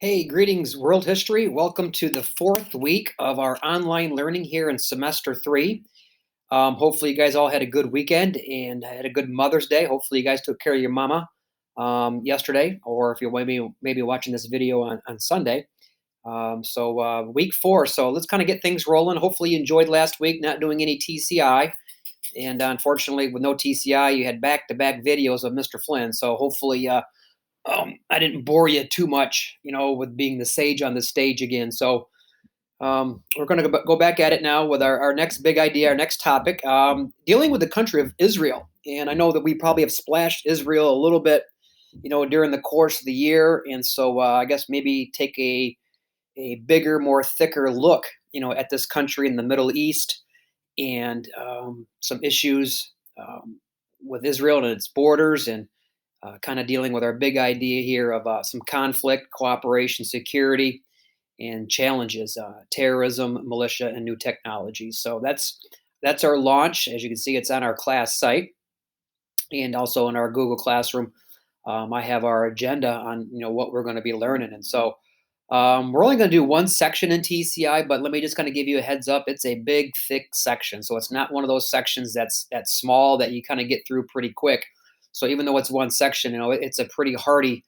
Hey, greetings, world history. Welcome to the fourth week of our online learning here in semester three. Hopefully, you guys all had a good weekend and had a good Mother's Day. Hopefully, you guys took care of your mama yesterday, or if you're maybe watching this video on Sunday. Week four. So let's kind of get things rolling. Hopefully, you enjoyed last week, not doing any TCI. And unfortunately, with no TCI, you had back-to-back videos of Mr. Flynn. So hopefully, I didn't bore you too much, with being the sage on the stage again. So we're going to go back at it now with our next big idea, our next topic, dealing with the country of Israel. And I know that we probably have splashed Israel a little bit, during the course of the year. And so I guess maybe take a bigger, more thicker look, at this country in the Middle East and some issues with Israel and its borders and kind of dealing with our big idea here of some conflict, cooperation, security, and challenges, terrorism, militia, and new technologies. So that's our launch. As you can see, it's on our class site and also in our Google Classroom. I have our agenda on what we're going to be learning, and so we're only going to do one section in TCI. But let me just kind of give you a heads up. It's a big, thick section, so it's not one of those sections that's small that you kind of get through pretty quick. So even though it's one section, it's a pretty hardy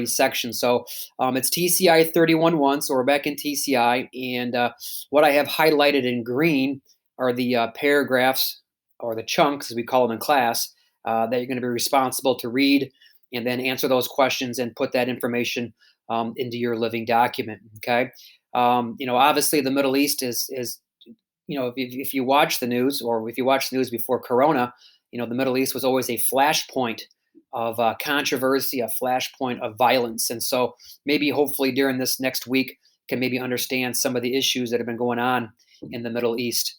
section. So it's TCI 31-1. So we're back in TCI, and what I have highlighted in green are the paragraphs or the chunks, as we call them in class, that you're going to be responsible to read and then answer those questions and put that information into your living document. Okay. Obviously the Middle East is if you watch the news, or if you watch the news before Corona, the Middle East was always a flashpoint of controversy, a flashpoint of violence. And so maybe hopefully during this next week can maybe understand some of the issues that have been going on in the Middle East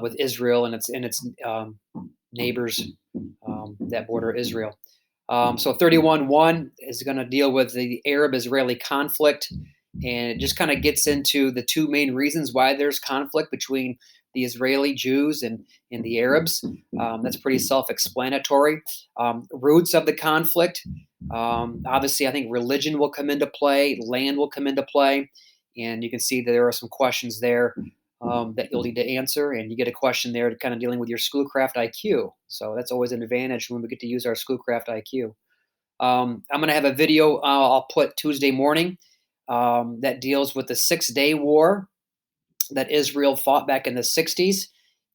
with Israel and its neighbors that border Israel. So 31-1 is going to deal with the Arab-Israeli conflict, and it just kind of gets into the two main reasons why there's conflict between the Israeli Jews and the Arabs. That's pretty self-explanatory. Roots of the conflict. Obviously, I think religion will come into play, land will come into play, and you can see that there are some questions there that you'll need to answer, and you get a question there kind of dealing with your Schoolcraft IQ. So that's always an advantage when we get to use our Schoolcraft IQ. I'm going to have a video I'll put Tuesday morning that deals with the 6-Day War that Israel fought back in the 60s.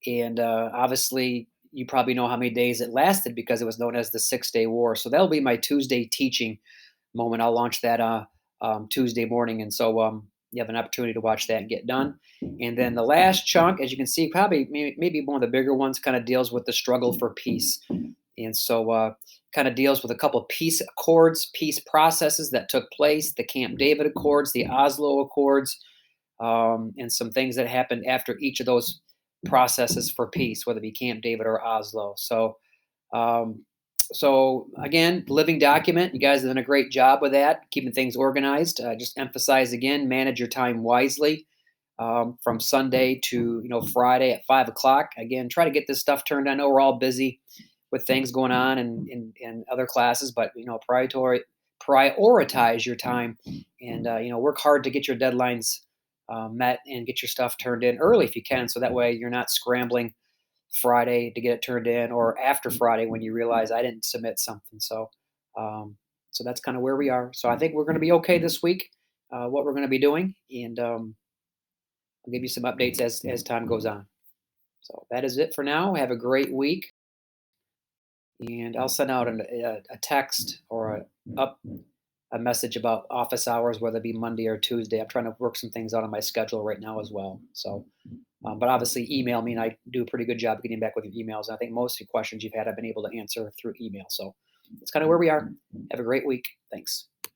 And obviously, you probably know how many days it lasted because it was known as the 6-Day War. So that'll be my Tuesday teaching moment. I'll launch that Tuesday morning. And so you have an opportunity to watch that and get done. And then the last chunk, as you can see, probably maybe one of the bigger ones, kind of deals with the struggle for peace. And so kind of deals with a couple of peace accords, peace processes that took place, the Camp David Accords, the Oslo Accords, and some things that happened after each of those processes for peace, whether it be Camp David or Oslo. Um, so again, living document. You guys have done a great job with that, keeping things organized. Just emphasize again, manage your time wisely. From Sunday to Friday at 5 o'clock. Again, try to get this stuff turned. I know we're all busy with things going on in other classes, but prioritize your time and work hard to get your deadlines met and get your stuff turned in early if you can, so that way you're not scrambling Friday to get it turned in, or after Friday when you realize I didn't submit something. So that's kind of where we are. So I think we're going to be okay this week. What we're going to be doing, and I'll give you some updates as time goes on. So that is it for now. Have a great week, and I'll send out a text or a message about office hours, whether it be Monday or Tuesday. I'm trying to work some things out on my schedule right now as well. So, but obviously, email me, and I do a pretty good job getting back with your emails. And I think most of the questions you've had, I've been able to answer through email. So that's kind of where we are. Have a great week. Thanks.